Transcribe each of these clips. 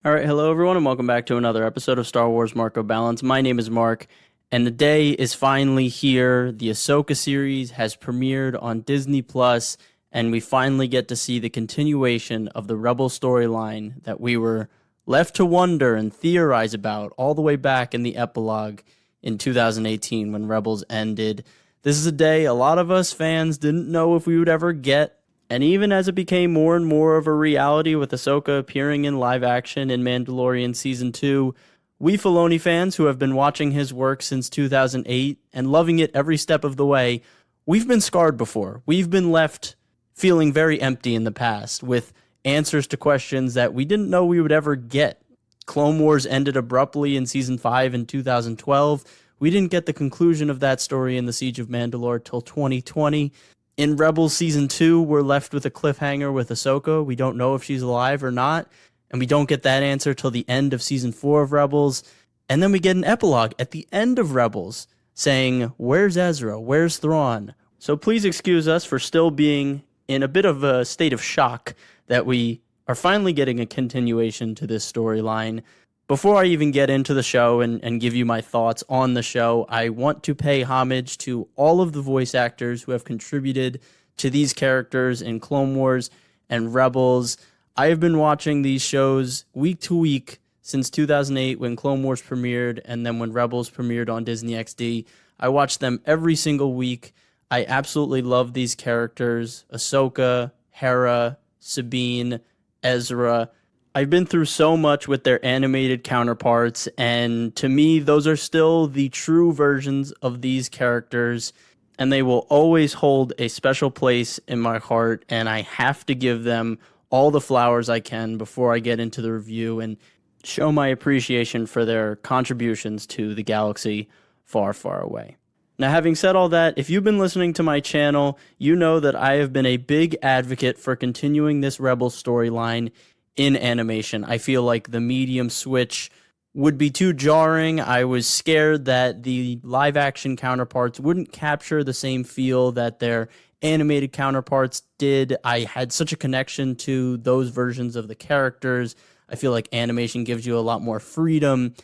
All right, hello everyone, and welcome back to another episode of Star Wars Marco Balance. My name is Mark, and the day is finally here. The Ahsoka series has premiered on Disney Plus, and we finally get to see the continuation of the Rebel storyline that we were left to wonder and theorize about all the way back in the epilogue in 2018 when Rebels ended. This is a day a lot of us fans didn't know if we would ever get. And even as it became more and more of a reality with Ahsoka appearing in live action in Mandalorian Season 2, we Filoni fans who have been watching his work since 2008 and loving it every step of the way, we've been scarred before. We've been left feeling very empty in the past with answers to questions that we didn't know we would ever get. Clone Wars ended abruptly in Season 5 in 2012. We didn't get the conclusion of that story in The Siege of Mandalore till 2020. In Rebels Season 2, we're left with a cliffhanger with Ahsoka. We don't know if she's alive or not, and we don't get that answer till the end of Season 4 of Rebels. And then we get an epilogue at the end of Rebels saying, where's Ezra? Where's Thrawn? So please excuse us for still being in a bit of a state of shock that we are finally getting a continuation to this storyline. Before I even get into the show and give you my thoughts on the show, I want to pay homage to all of the voice actors who have contributed to these characters in Clone Wars and Rebels. I have been watching these shows week to week since 2008 when Clone Wars premiered and then when Rebels premiered on Disney XD. I watched them every single week. I absolutely love these characters: Ahsoka, Hera, Sabine, Ezra. I've been through so much with their animated counterparts, and to me, those are still the true versions of these characters, and they will always hold a special place in my heart, and I have to give them all the flowers I can before I get into the review and show my appreciation for their contributions to the galaxy far, far away. Now, having said all that, if you've been listening to my channel, you know that I have been a big advocate for continuing this Rebels storyline in animation. I feel like the medium switch would be too jarring. I was scared that the live action counterparts wouldn't capture the same feel that their animated counterparts did. I had such a connection to those versions of the characters. I feel like animation gives you a lot more freedom.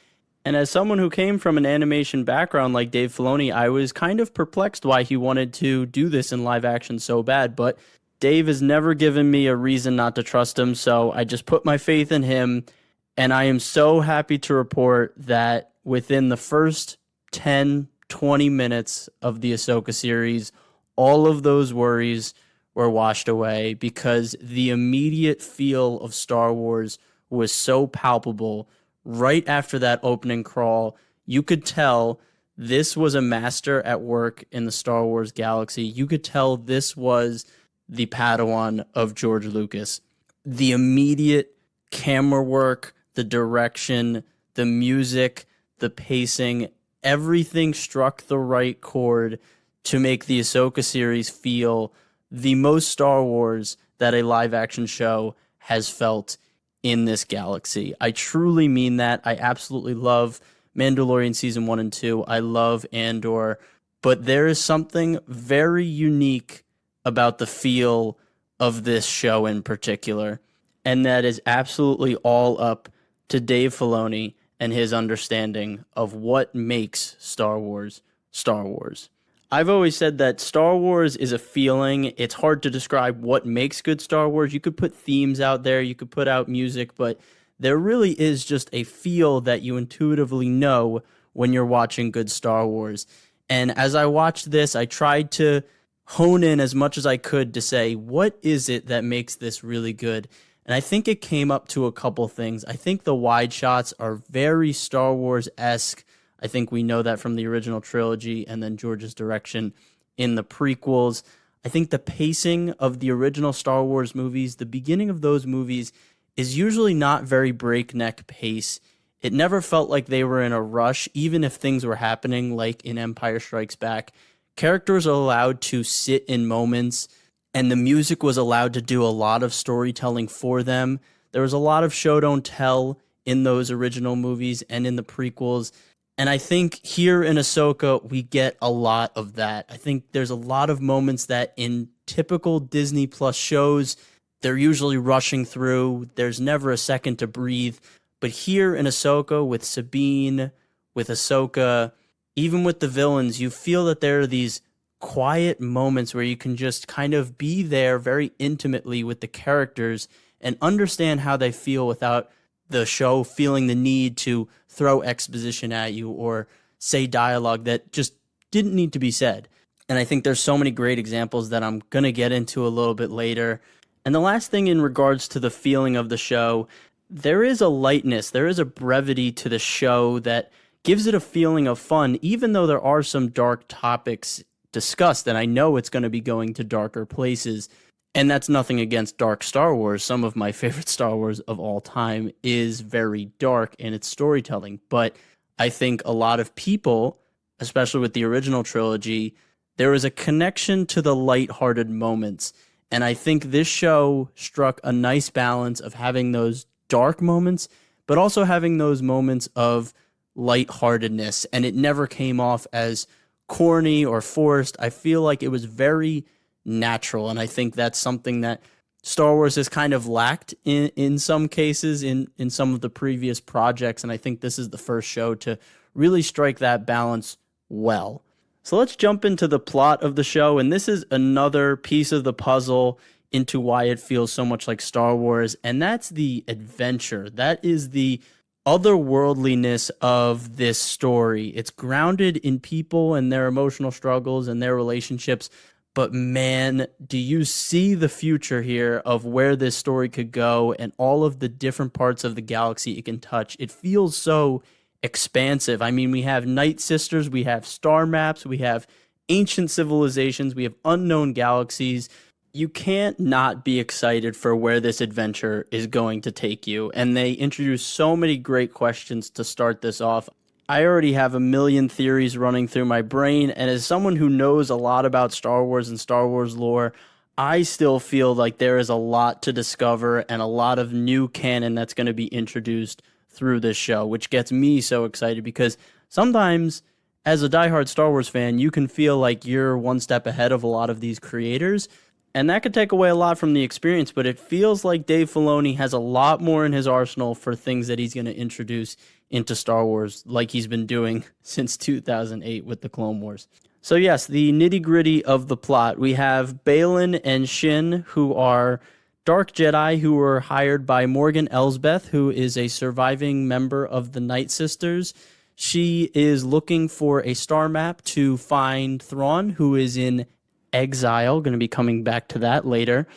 And as someone who came from an animation background like Dave Filoni, I was kind of perplexed why he wanted to do this in live action so bad, but Dave has never given me a reason not to trust him, so I just put my faith in him, and I am so happy to report that within the first 10, 20 minutes of the Ahsoka series, all of those worries were washed away because the immediate feel of Star Wars was so palpable. Right after that opening crawl, you could tell this was a master at work in the Star Wars galaxy. You could tell this was the Padawan of George Lucas. The immediate camera work, the direction, the music, the pacing, everything struck the right chord to make the Ahsoka series feel the most Star Wars that a live action show has felt in this galaxy. I truly mean that. I absolutely love Mandalorian Season 1 and 2. I love Andor, but there is something very unique about the feel of this show in particular, and that is absolutely all up to Dave Filoni and his understanding of what makes Star Wars Star Wars. I've always said that Star Wars is a feeling. It's hard to describe what makes good Star Wars. You could put themes out there, you could put out music, but there really is just a feel that you intuitively know when you're watching good Star Wars. And as I watched this, I tried to hone in as much as I could to say, what is it that makes this really good? And I think it came up to a couple things. I think the wide shots are very Star Wars-esque. I think we know that from the original trilogy and then George's direction in the prequels. I think the pacing of the original Star Wars movies, the beginning of those movies, is usually not very breakneck pace. It never felt like they were in a rush, even if things were happening like in Empire Strikes Back. Characters are allowed to sit in moments, and the music was allowed to do a lot of storytelling for them. There was a lot of show don't tell in those original movies and in the prequels. And I think here in Ahsoka, we get a lot of that. I think there's a lot of moments that in typical Disney Plus shows, they're usually rushing through. There's never a second to breathe. But here in Ahsoka, with Sabine, with Ahsoka, even with the villains, you feel that there are these quiet moments where you can just kind of be there very intimately with the characters and understand how they feel without the show feeling the need to throw exposition at you or say dialogue that just didn't need to be said. And I think there's so many great examples that I'm going to get into a little bit later. And the last thing in regards to the feeling of the show, there is a lightness, there is a brevity to the show that gives it a feeling of fun, even though there are some dark topics discussed. And I know it's going to be going to darker places. And that's nothing against dark Star Wars. Some of my favorite Star Wars of all time is very dark in its storytelling. But I think a lot of people, especially with the original trilogy, there was a connection to the lighthearted moments. And I think this show struck a nice balance of having those dark moments, but also having those moments of lightheartedness. And it never came off as corny or forced. I feel like it was very natural. And I think that's something that Star Wars has kind of lacked in some cases in some of the previous projects. And I think this is the first show to really strike that balance well. So let's jump into the plot of the show. And this is another piece of the puzzle into why it feels so much like Star Wars. And that's the adventure. That is the otherworldliness of this story. It's grounded in people and their emotional struggles and their relationships. But man, do you see the future here of where this story could go and all of the different parts of the galaxy it can touch? It feels so expansive. I mean, we have Night Sisters, we have star maps, we have ancient civilizations, we have unknown galaxies. You can't not be excited for where this adventure is going to take you. And they introduce so many great questions to start this off. I already have a million theories running through my brain, and as someone who knows a lot about Star Wars and Star Wars lore, I still feel like there is a lot to discover and a lot of new canon that's going to be introduced through this show, which gets me so excited because sometimes as a diehard Star Wars fan, you can feel like you're one step ahead of a lot of these creators, and that could take away a lot from the experience, but it feels like Dave Filoni has a lot more in his arsenal for things that he's going to introduce into Star Wars like he's been doing since 2008 with the Clone Wars. So yes, the nitty-gritty of the plot. We have Baylan and Shin, who are dark Jedi who were hired by Morgan Elsbeth, who is a surviving member of the Night Sisters. She is looking for a star map to find Thrawn, who is in exile, going to be coming back to that later,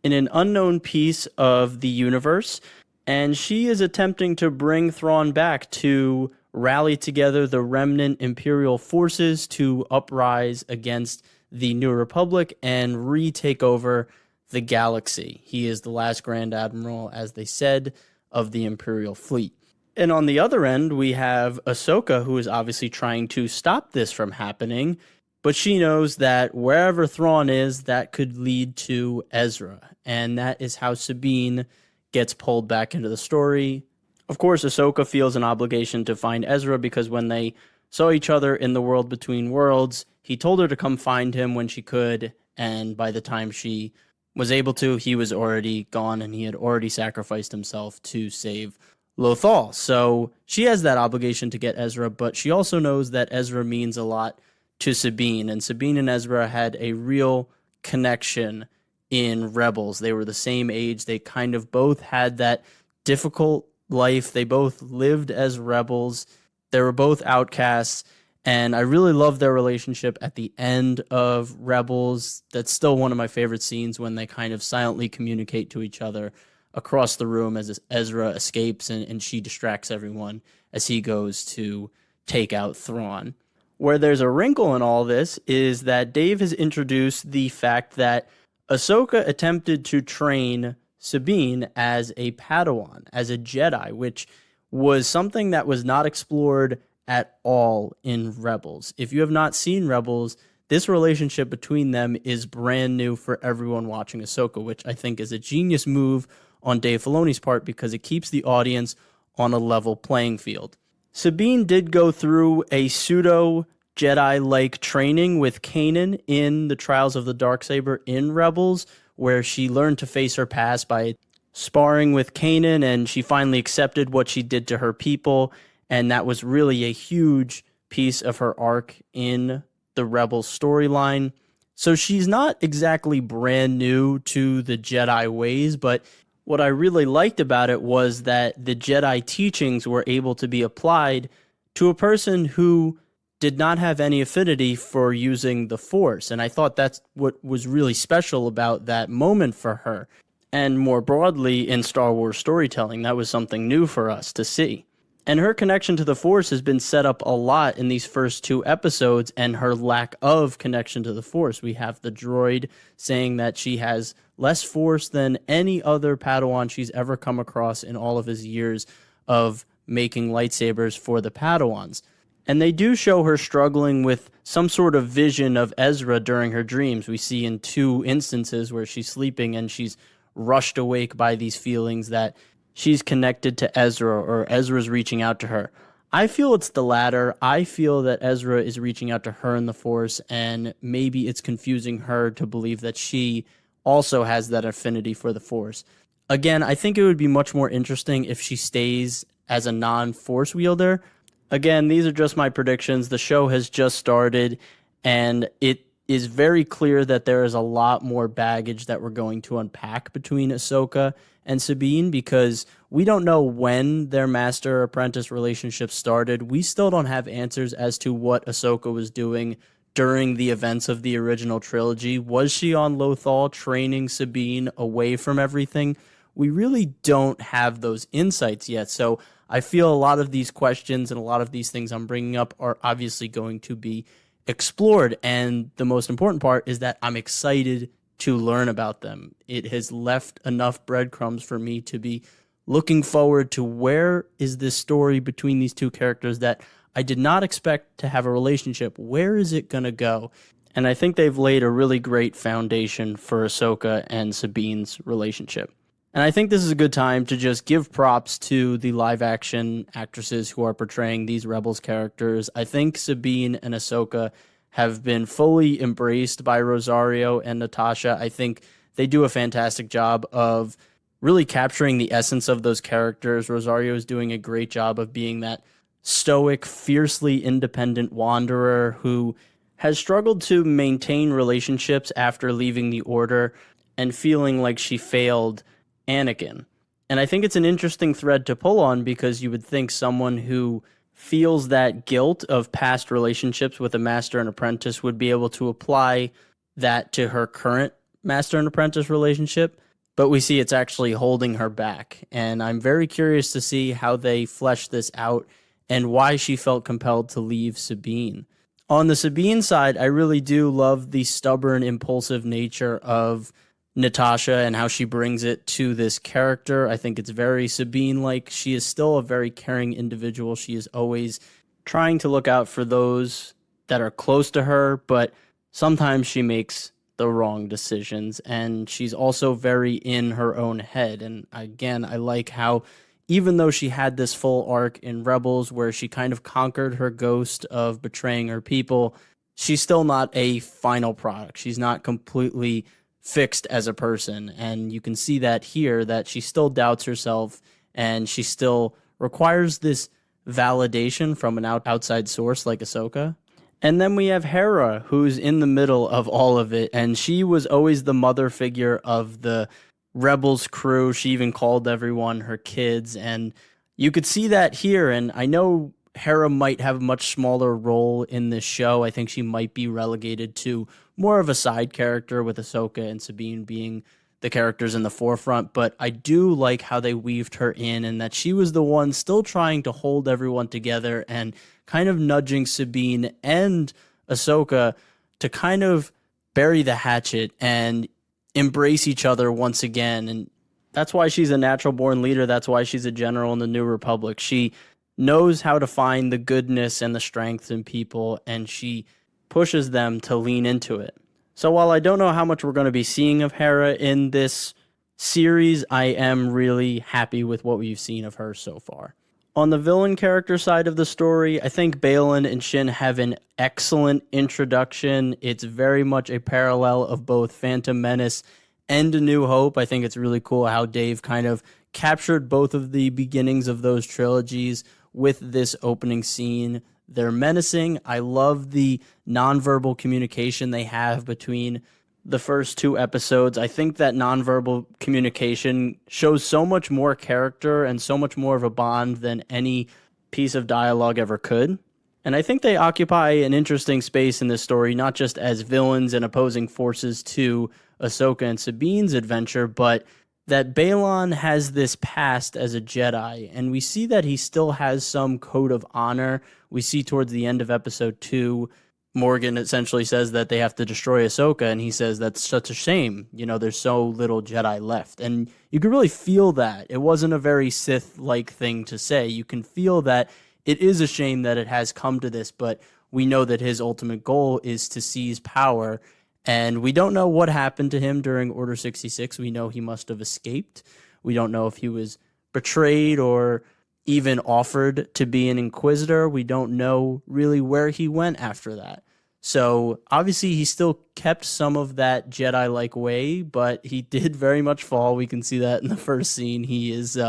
in an unknown piece of the universe. And she is attempting to bring Thrawn back to rally together the remnant Imperial forces to uprise against the New Republic and retake over the galaxy. He is the last Grand Admiral, as they said, of the Imperial fleet. And on the other end, we have Ahsoka, who is obviously trying to stop this from happening, but she knows that wherever Thrawn is, that could lead to Ezra. And that is how Sabine gets pulled back into the story. Of course, Ahsoka feels an obligation to find Ezra because when they saw each other in the World Between Worlds, he told her to come find him when she could, and by the time she was able to, he was already gone and he had already sacrificed himself to save Lothal. So she has that obligation to get Ezra, but she also knows that Ezra means a lot to Sabine, and Sabine and Ezra had a real connection in Rebels. They were the same age. They kind of both had that difficult life. They both lived as rebels. They were both outcasts, and I really love their relationship at the end of Rebels. That's still one of my favorite scenes when they kind of silently communicate to each other across the room as Ezra escapes and she distracts everyone as he goes to take out Thrawn. Where there's a wrinkle in all this is that Dave has introduced the fact that Ahsoka attempted to train Sabine as a Padawan, as a Jedi, which was something that was not explored at all in Rebels. If you have not seen Rebels, this relationship between them is brand new for everyone watching Ahsoka, which I think is a genius move on Dave Filoni's part because it keeps the audience on a level playing field. Sabine did go through a pseudo Jedi-like training with Kanan in the Trials of the Darksaber in Rebels, where she learned to face her past by sparring with Kanan, and she finally accepted what she did to her people, and that was really a huge piece of her arc in the Rebels storyline. So she's not exactly brand new to the Jedi ways, but what I really liked about it was that the Jedi teachings were able to be applied to a person who did not have any affinity for using the Force. And I thought that's what was really special about that moment for her. And more broadly in Star Wars storytelling, that was something new for us to see. And her connection to the Force has been set up a lot in these first 2 episodes, and her lack of connection to the Force. We have the droid saying that she has less Force than any other Padawan she's ever come across in all of his years of making lightsabers for the Padawans. And they do show her struggling with some sort of vision of Ezra during her dreams. We see in 2 instances where she's sleeping and she's rushed awake by these feelings that she's connected to Ezra, or Ezra's reaching out to her. I feel it's the latter. I feel that Ezra is reaching out to her in the Force, and maybe it's confusing her to believe that she also has that affinity for the Force. Again, I think it would be much more interesting if she stays as a non-Force wielder. Again, these are just my predictions. The show has just started, and it is very clear that there is a lot more baggage that we're going to unpack between Ahsoka and Sabine, because we don't know when their master-apprentice relationship started. We still don't have answers as to what Ahsoka was doing during the events of the original trilogy. Was she on Lothal training Sabine away from everything? We really don't have those insights yet, so I feel a lot of these questions and a lot of these things I'm bringing up are obviously going to be explored, and the most important part is that I'm excited to learn about them. It has left enough breadcrumbs for me to be looking forward to where is this story between these 2 characters that I did not expect to have a relationship. Where is it going to go? And I think they've laid a really great foundation for Ahsoka and Sabine's relationship. And I think this is a good time to just give props to the live-action actresses who are portraying these Rebels characters. I think Sabine and Ahsoka have been fully embraced by Rosario and Natasha. I think they do a fantastic job of really capturing the essence of those characters. Rosario is doing a great job of being that stoic, fiercely independent wanderer who has struggled to maintain relationships after leaving the Order and feeling like she failed Anakin. And I think it's an interesting thread to pull on, because you would think someone who feels that guilt of past relationships with a master and apprentice would be able to apply that to her current master and apprentice relationship, but we see it's actually holding her back. And I'm very curious to see how they flesh this out and why she felt compelled to leave Sabine. On the Sabine side, I really do love the stubborn, impulsive nature of Natasha and how she brings it to this character. I think it's very Sabine-like. She is still a very caring individual. She is always trying to look out for those that are close to her, but sometimes she makes the wrong decisions, and she's also very in her own head. And again, I like how even though she had this full arc in Rebels where she kind of conquered her ghost of betraying her people, she's still not a final product. She's not completely fixed as a person, and you can see that here, that she still doubts herself and she still requires this validation from an outside source like Ahsoka. And then we have Hera, who's in the middle of all of it, and she was always the mother figure of the Rebels crew. She even called everyone her kids, and you could see that here. And I know Hera might have a much smaller role in this show. I think she might be relegated to more of a side character, with Ahsoka and Sabine being the characters in the forefront. But I do like how they weaved her in, and that she was the one still trying to hold everyone together and kind of nudging Sabine and Ahsoka to kind of bury the hatchet and embrace each other once again. And that's why she's a natural born leader. That's why she's a general in the New Republic. She knows how to find the goodness and the strength in people, and she pushes them to lean into it. So while I don't know how much we're going to be seeing of Hera in this series, I am really happy with what we've seen of her so far. On the villain character side of the story, I think Baylan and Shin have an excellent introduction. It's very much a parallel of both Phantom Menace and A New Hope. I think it's really cool how Dave kind of captured both of the beginnings of those trilogies with this opening scene. They're menacing. I love the nonverbal communication they have between the first two episodes. I think that nonverbal communication shows so much more character and so much more of a bond than any piece of dialogue ever could. And I think they occupy an interesting space in this story, not just as villains and opposing forces to Ahsoka and Sabine's adventure, but that Balon has this past as a Jedi, and we see that he still has some code of honor. We see towards the end of episode 2, Morgan essentially says that they have to destroy Ahsoka, and he says that's such a shame. You know, there's so little Jedi left. And you can really feel that. It wasn't a very Sith-like thing to say. You can feel that it is a shame that it has come to this, but we know that his ultimate goal is to seize power. And we don't know what happened to him during Order 66. We know he must have escaped. We don't know if he was betrayed or even offered to be an Inquisitor. We don't know really where he went after that. So obviously he still kept some of that Jedi-like way, but he did very much fall. We can see that in the first scene. He is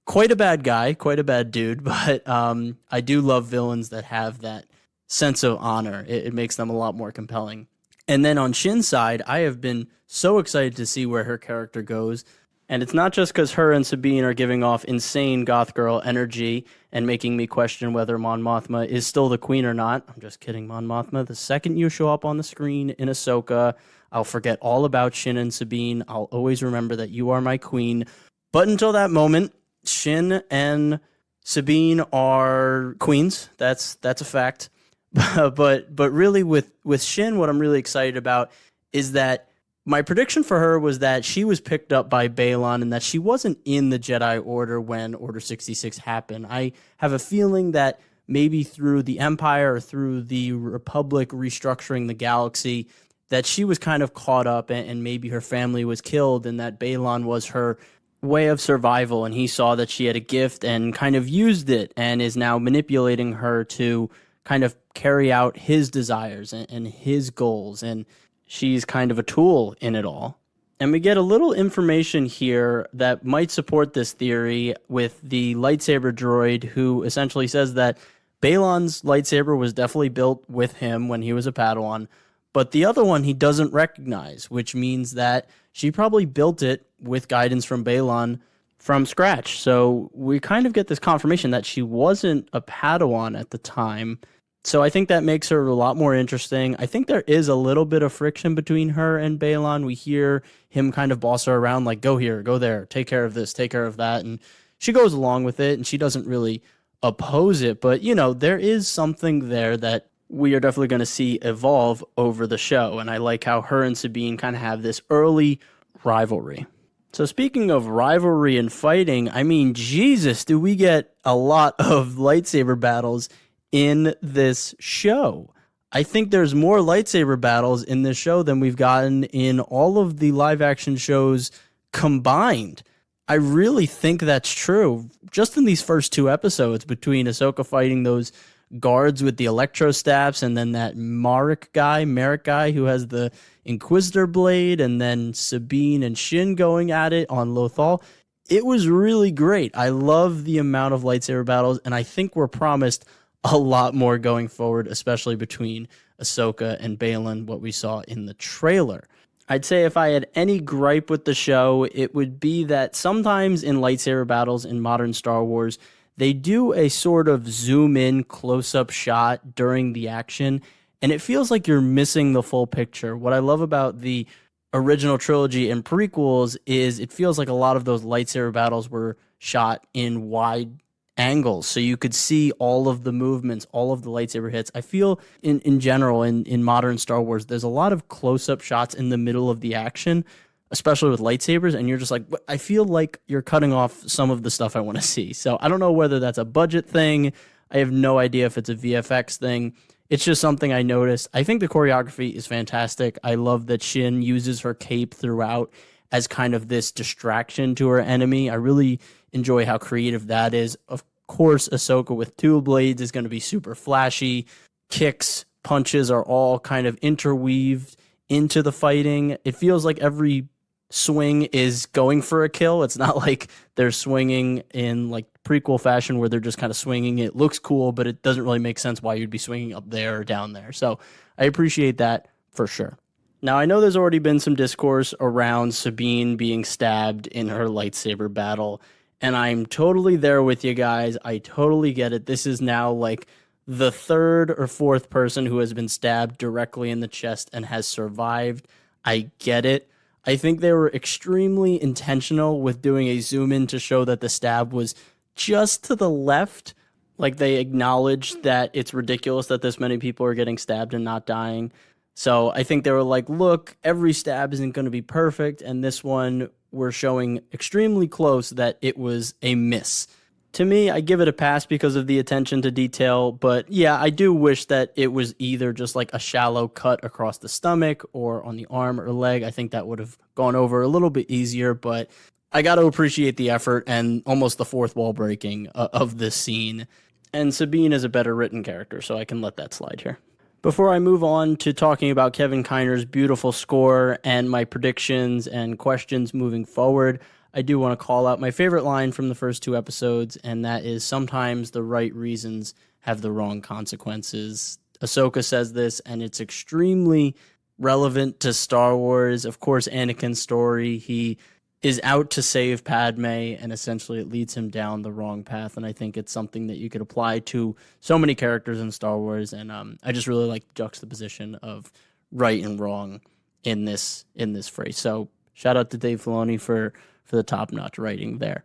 quite a bad guy, quite a bad dude, but I do love villains that have that sense of honor. It makes them a lot more compelling. And then on Shin's side, I have been so excited to see where her character goes. And it's not just because her and Sabine are giving off insane goth girl energy and making me question whether Mon Mothma is still the queen or not. I'm just kidding, Mon Mothma. The second you show up on the screen in Ahsoka, I'll forget all about Shin and Sabine. I'll always remember that you are my queen. But until that moment, Shin and Sabine are queens. That's a fact. But really with Shin, what I'm really excited about is that my prediction for her was that she was picked up by Balon and that she wasn't in the Jedi Order when Order 66 happened. I have a feeling that maybe through the Empire or through the Republic restructuring the galaxy, that she was kind of caught up and maybe her family was killed and that Balon was her way of survival, and he saw that she had a gift and kind of used it and is now manipulating her to kind of carry out his desires and his goals, and she's kind of a tool in it all. And we get a little information here that might support this theory with the lightsaber droid who essentially says that Balon's lightsaber was definitely built with him when he was a Padawan, but the other one he doesn't recognize, which means that she probably built it with guidance from Balon from scratch. So we kind of get this confirmation that she wasn't a Padawan at the time. So I think that makes her a lot more interesting. I think there is a little bit of friction between her and Balon. We hear him kind of boss her around, like, go here, go there, take care of this, take care of that. And she goes along with it, and she doesn't really oppose it. But, you know, there is something there that we are definitely going to see evolve over the show. And I like how her and Sabine kind of have this early rivalry. So speaking of rivalry and fighting, I mean, Jesus, do we get a lot of lightsaber battles in this show. I think there's more lightsaber battles in this show than we've gotten in all of the live action shows combined. I really think that's true. Just in these first two episodes, between Ahsoka fighting those guards with the electrostaffs and then that Merrick guy who has the Inquisitor blade, and then Sabine and Shin going at it on Lothal. It was really great. I love the amount of lightsaber battles, and I think we're promised a lot more going forward, especially between Ahsoka and Balon, what we saw in the trailer. I'd say if I had any gripe with the show, it would be that sometimes in lightsaber battles in modern Star Wars, they do a sort of zoom in close-up shot during the action, and it feels like you're missing the full picture. What I love about the original trilogy and prequels is it feels like a lot of those lightsaber battles were shot in wide angles, so you could see all of the movements, all of the lightsaber hits. I feel in general in modern Star Wars, there's a lot of close-up shots in the middle of the action, especially with lightsabers, and you're just like, I feel like you're cutting off some of the stuff I want to see. So I don't know whether that's a budget thing. I have no idea if it's a VFX thing. It's just something I noticed. I think the choreography is fantastic. I love that Shin uses her cape throughout as kind of this distraction to her enemy. I really enjoy how creative that is. Of course, Ahsoka with two blades is going to be super flashy. Kicks, punches are all kind of interweaved into the fighting. It feels like every swing is going for a kill. It's not like they're swinging in like prequel fashion where they're just kind of swinging. It looks cool, but it doesn't really make sense why you'd be swinging up there or down there. So I appreciate that for sure. Now, I know there's already been some discourse around Sabine being stabbed in her lightsaber battle, and I'm totally there with you guys. I totally get it. This is now like the third or fourth person who has been stabbed directly in the chest and has survived. I get it. I think they were extremely intentional with doing a zoom in to show that the stab was just to the left. Like they acknowledged that it's ridiculous that this many people are getting stabbed and not dying. So I think they were like, look, every stab isn't going to be perfect. And this one, we're showing extremely close that it was a miss. To me, I give it a pass because of the attention to detail. But yeah, I do wish that it was either just like a shallow cut across the stomach or on the arm or leg. I think that would have gone over a little bit easier. But I got to appreciate the effort and almost the fourth wall breaking of this scene. And Sabine is a better written character, so I can let that slide here. Before I move on to talking about Kevin Kiner's beautiful score and my predictions and questions moving forward, I do want to call out my favorite line from the first two episodes, and that is, sometimes the right reasons have the wrong consequences. Ahsoka says this, and it's extremely relevant to Star Wars. Of course, Anakin's story, he is out to save Padme, and essentially it leads him down the wrong path. And I think it's something that you could apply to so many characters in Star Wars. And I just really like the juxtaposition of right and wrong in this phrase. So shout out to Dave Filoni for the top-notch writing there.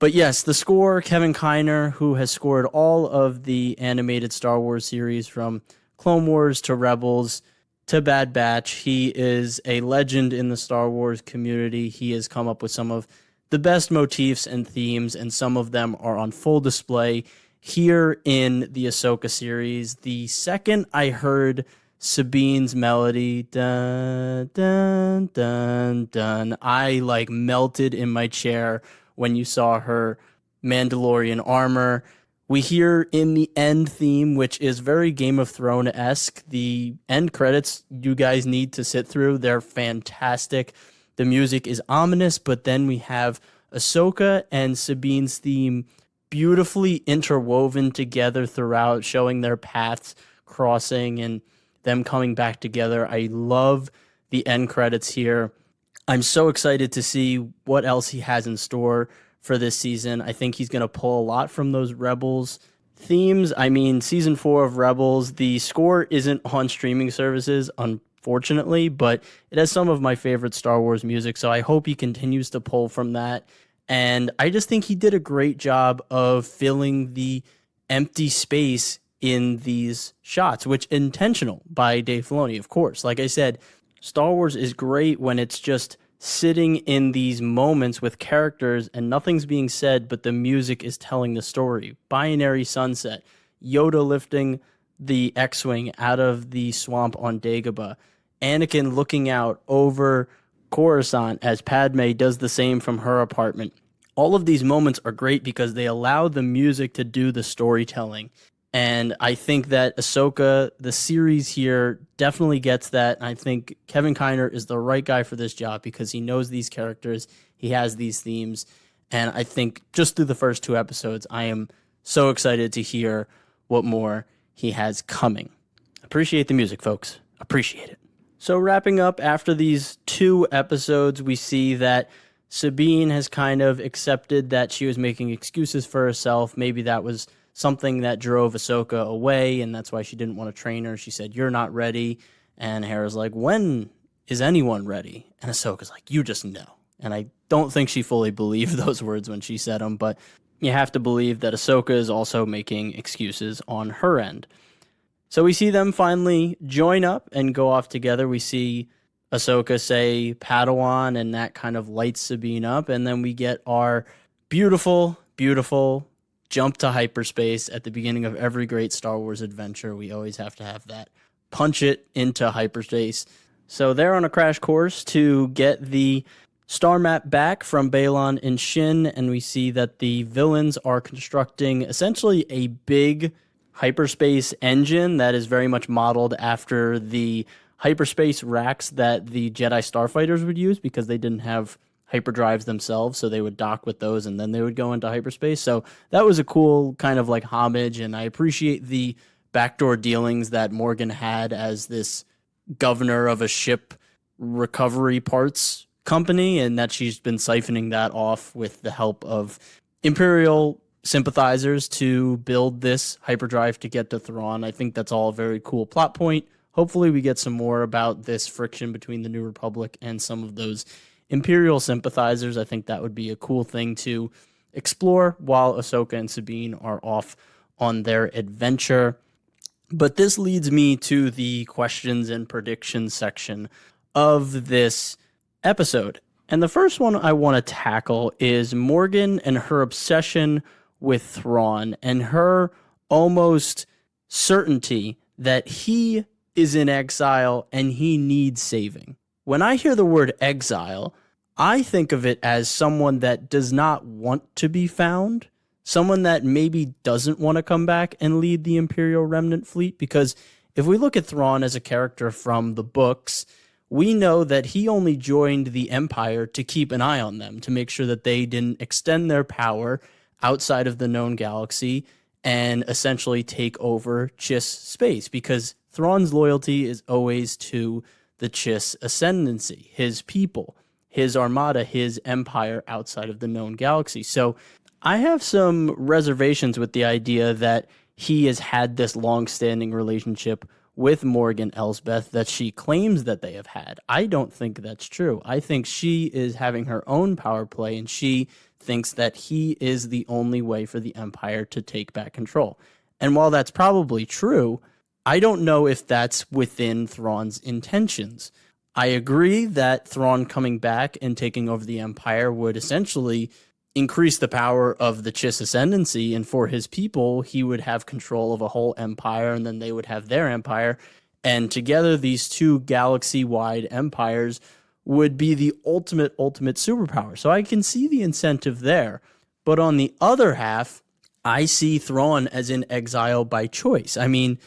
But yes, the score, Kevin Kiner, who has scored all of the animated Star Wars series from Clone Wars to Rebels to Bad Batch. He is a legend in the Star Wars community. He has come up with some of the best motifs and themes, and some of them are on full display here in the Ahsoka series. The second I heard Sabine's melody, dun, dun, dun, dun, I like melted in my chair when you saw her Mandalorian armor. We hear in the end theme, which is very Game of Thrones-esque. The end credits you guys need to sit through. They're fantastic. The music is ominous, but then we have Ahsoka and Sabine's theme beautifully interwoven together throughout, showing their paths crossing and them coming back together. I love the end credits here. I'm so excited to see what else he has in store for this season. I think he's going to pull a lot from those Rebels themes. I mean, season 4 of Rebels, the score isn't on streaming services, unfortunately, but it has some of my favorite Star Wars music, so I hope he continues to pull from that. And I just think he did a great job of filling the empty space in these shots, which intentional by Dave Filoni, of course. Like I said, Star Wars is great when it's just sitting in these moments with characters and nothing's being said, but the music is telling the story. Binary Sunset, Yoda lifting the X-Wing out of the swamp on Dagobah, Anakin looking out over Coruscant as Padme does the same from her apartment. All of these moments are great because they allow the music to do the storytelling. And I think that Ahsoka, the series here, definitely gets that. And I think Kevin Kiner is the right guy for this job because he knows these characters, he has these themes. And I think just through the first two episodes, I am so excited to hear what more he has coming. Appreciate the music, folks. Appreciate it. So wrapping up after these two episodes, we see that Sabine has kind of accepted that she was making excuses for herself. Maybe that was something that drove Ahsoka away, and that's why she didn't want to train her. She said, "You're not ready." And Hera's like, "When is anyone ready?" And Ahsoka's like, "You just know." And I don't think she fully believed those words when she said them, but you have to believe that Ahsoka is also making excuses on her end. So we see them finally join up and go off together. We see Ahsoka say Padawan, and that kind of lights Sabine up. And then we get our beautiful, beautiful jump to hyperspace at the beginning of every great Star Wars adventure. We always have to have that. Punch it into hyperspace. So they're on a crash course to get the star map back from Balon and Shin, and we see that the villains are constructing essentially a big hyperspace engine that is very much modeled after the hyperspace racks that the Jedi starfighters would use because they didn't have hyperdrives themselves, so they would dock with those and then they would go into hyperspace. So that was a cool kind of like homage, and I appreciate the backdoor dealings that Morgan had as this governor of a ship recovery parts company, and that she's been siphoning that off with the help of Imperial sympathizers to build this hyperdrive to get to Thrawn. I think that's all a very cool plot point. Hopefully we get some more about this friction between the New Republic and some of those Imperial sympathizers. I think that would be a cool thing to explore while Ahsoka and Sabine are off on their adventure. But this leads me to the questions and predictions section of this episode. And the first one I want to tackle is Morgan and her obsession with Thrawn and her almost certainty that he is in exile and he needs saving. When I hear the word exile, I think of it as someone that does not want to be found, someone that maybe doesn't want to come back and lead the Imperial Remnant Fleet. Because if we look at Thrawn as a character from the books, we know that he only joined the Empire to keep an eye on them, to make sure that they didn't extend their power outside of the known galaxy and essentially take over Chiss space, because Thrawn's loyalty is always to the Chiss ascendancy, his people, his armada, his empire outside of the known galaxy. So I have some reservations with the idea that he has had this long-standing relationship with Morgan Elsbeth that she claims that they have had. I don't think that's true. I think she is having her own power play, and she thinks that he is the only way for the Empire to take back control. And while that's probably true, I don't know if that's within Thrawn's intentions. I agree that Thrawn coming back and taking over the Empire would essentially increase the power of the Chiss ascendancy, and for his people, he would have control of a whole empire, and then they would have their empire, and together these two galaxy-wide empires would be the ultimate superpower. So I can see the incentive there. But on the other half, I see Thrawn as in exile by choice. I mean,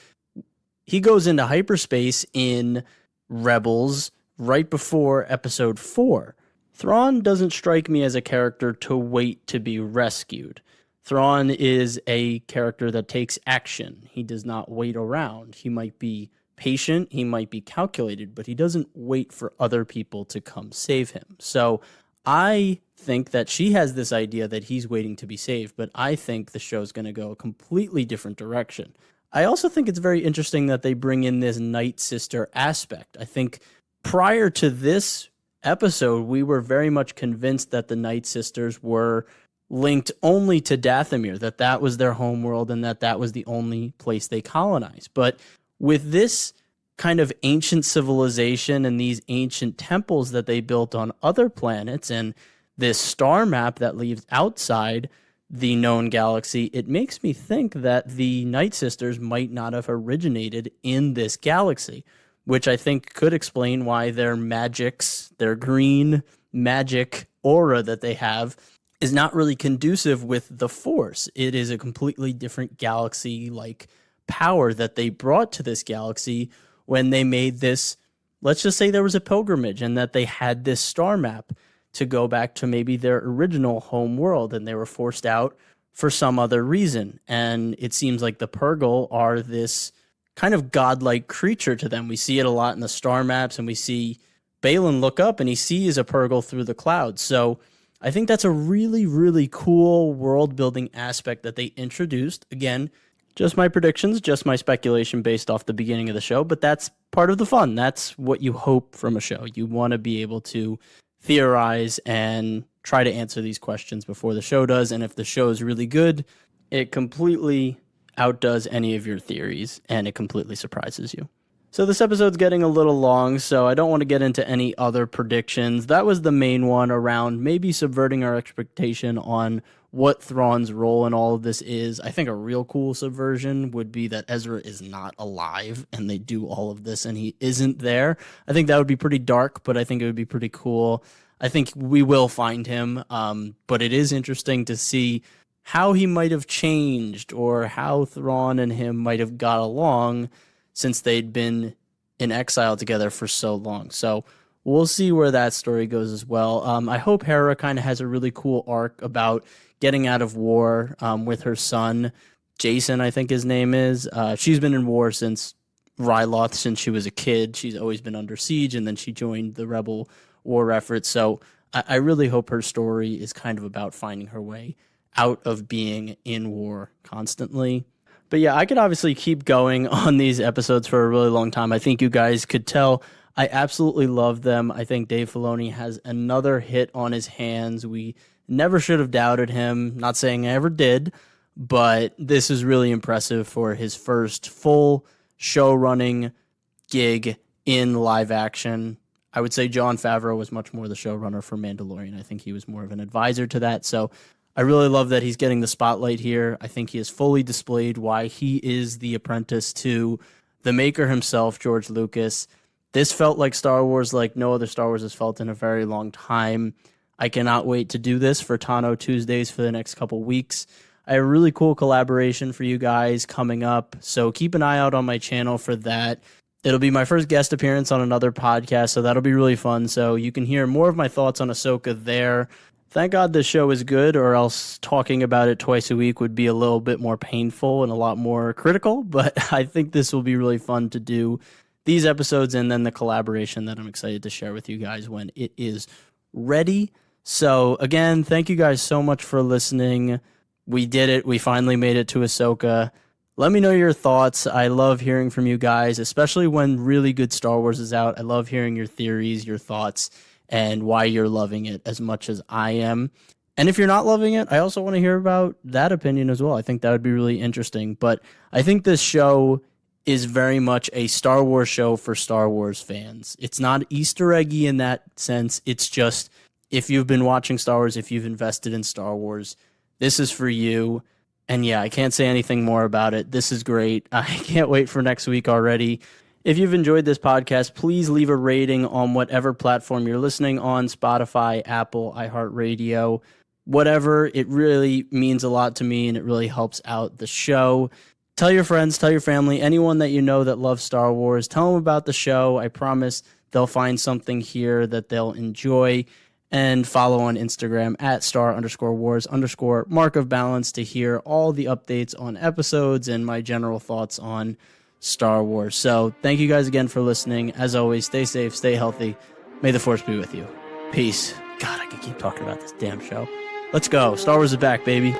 he goes into hyperspace in Rebels right before Episode 4. Thrawn doesn't strike me as a character to wait to be rescued. Thrawn is a character that takes action. He does not wait around. He might be patient, he might be calculated, but he doesn't wait for other people to come save him. So I think that she has this idea that he's waiting to be saved, but I think the show's going to go a completely different direction. I also think it's very interesting that they bring in this Night Sister aspect. I think prior to this episode, we were very much convinced that the Night Sisters were linked only to Dathomir, that that was their homeworld and that that was the only place they colonized. But with this kind of ancient civilization and these ancient temples that they built on other planets and this star map that leaves outside the known galaxy, it makes me think that the Night Sisters might not have originated in this galaxy, which I think could explain why their magics, their green magic aura that they have, is not really conducive with the Force. It is a completely different galaxy-like power that they brought to this galaxy when they made this, let's just say there was a pilgrimage and that they had this star map to go back to maybe their original home world, and they were forced out for some other reason. And it seems like the Purgle are this kind of godlike creature to them. We see it a lot in the star maps, and we see Balin look up and he sees a Purgle through the clouds. So I think that's a really, really cool world-building aspect that they introduced. Again, just my predictions, just my speculation based off the beginning of the show, but that's part of the fun. That's what you hope from a show. You want to be able to theorize and try to answer these questions before the show does, and if the show is really good, it completely outdoes any of your theories, and it completely surprises you. So this episode's getting a little long, so I don't want to get into any other predictions. That was the main one around maybe subverting our expectation on what Thrawn's role in all of this is. I think a real cool subversion would be that Ezra is not alive and they do all of this and he isn't there. I think that would be pretty dark, but I think it would be pretty cool. I think we will find him, but it is interesting to see how he might have changed or how Thrawn and him might have got along since they'd been in exile together for so long. So we'll see where that story goes as well. I hope Hera kind of has a really cool arc about getting out of war with her son, Jason, I think his name is. She's been in war since Ryloth, since she was a kid. She's always been under siege, and then she joined the rebel war effort. So I really hope her story is kind of about finding her way out of being in war constantly. But yeah, I could obviously keep going on these episodes for a really long time. I think you guys could tell I absolutely love them. I think Dave Filoni has another hit on his hands. We never should have doubted him. Not saying I ever did, but this is really impressive for his first full show running gig in live action. I would say Jon Favreau was much more the showrunner for Mandalorian. I think he was more of an advisor to that. So I really love that he's getting the spotlight here. I think he has fully displayed why he is the apprentice to the maker himself, George Lucas. This felt like Star Wars like no other Star Wars has felt in a very long time. I cannot wait to do this for Tano Tuesdays for the next couple weeks. I have a really cool collaboration for you guys coming up, so keep an eye out on my channel for that. It'll be my first guest appearance on another podcast, so that'll be really fun. So you can hear more of my thoughts on Ahsoka there. Thank God this show is good, or else talking about it twice a week would be a little bit more painful and a lot more critical, but I think this will be really fun to do these episodes and then the collaboration that I'm excited to share with you guys when it is ready. So again, thank you guys so much for listening. We did it. We finally made it to Ahsoka. Let me know your thoughts. I love hearing from you guys, especially when really good Star Wars is out. I love hearing your theories, your thoughts, and why you're loving it as much as I am. And if you're not loving it, I also want to hear about that opinion as well. I think that would be really interesting. But I think this show is very much a Star Wars show for Star Wars fans. It's not Easter eggy in that sense. It's just, if you've been watching Star Wars, if you've invested in Star Wars, this is for you. And yeah, I can't say anything more about it. This is great. I can't wait for next week already. If you've enjoyed this podcast, please leave a rating on whatever platform you're listening on, Spotify, Apple, iHeartRadio, whatever. It really means a lot to me, and it really helps out the show. Tell your friends, tell your family, anyone that you know that loves Star Wars, tell them about the show. I promise they'll find something here that they'll enjoy. And follow on Instagram at @star_wars_mark of balance to hear all the updates on episodes and my general thoughts on Star Wars. So thank you guys again for listening. As always, stay safe, stay healthy. May the Force be with you. Peace. God, I can keep talking about this damn show. Let's go. Star Wars is back, baby.